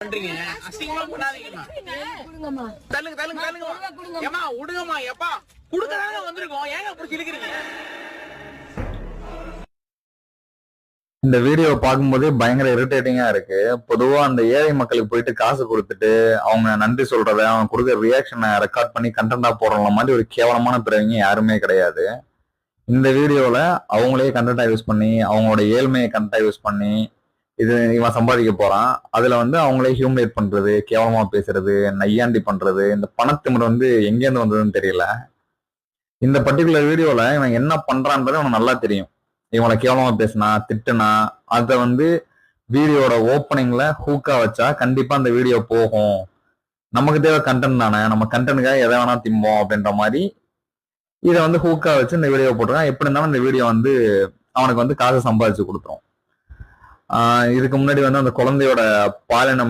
பண்றீங்க அசிங்கமா பண்ணாதீங்கம்மா. தள்ளுங்க தள்ளுங்க தள்ளுங்க. ஏமா விடுங்கம்மா. எப்பா குடுக்கதாங்க வந்திருக்கோம். ஏங்க புடிச்சு இழுக்கிறீங்க? இந்த வீடியோ பார்க்கும்போதே பயங்கர இரிட்டேட்டிங்கா இருக்கு. பொதுவா அந்த ஏழை மக்களுக்கு போயிட்டு காசு கொடுத்துட்டு அவங்க நன்றி சொல்றத அவங்க கொடுக்குற ரியாக்ஷனை ரெக்கார்ட் பண்ணி கண்டென்ட்டா போடுற மாதிரி ஒரு கேவலமான பிறவிங்க யாருமே கிடையாது. இந்த வீடியோல அவங்களே கண்டென்ட்டா யூஸ் பண்ணி அவங்களோட ஏழ்மையை கண்டென்ட்டா யூஸ் பண்ணி இது இவன் சம்பாதிக்க போறான். அதுல அவங்களே ஹியூமிலேட் பண்றது, கேவலமா பேசுறது, நையாண்டி பண்றது, இந்த பணத்திமிர் எங்கேருந்து வந்ததுன்னு தெரியல. இந்த பர்டிகுலர் வீடியோல இவன் என்ன பண்றான்றது அவனுக்கு நல்லா தெரியும். இவனை கேவலமா பேசினா திட்டுனா அத வீடியோட ஓப்பனிங்ல ஹூக்கா வச்சா கண்டிப்பா அந்த வீடியோ போகும். நமக்கு தேவை கண்டென்ட் தானே, நம்ம கண்டென்ட்டுக்காக எதை வேணா திம்போம் அப்படின்ற மாதிரி இதை ஹூக்கா வச்சு இந்த வீடியோ போட்டுருக்கான். எப்படி இருந்தாலும் இந்த வீடியோ அவனுக்கு காசு சம்பாதிச்சு கொடுத்துரும். இதுக்கு முன்னாடி அந்த குழந்தையோட பாலினம்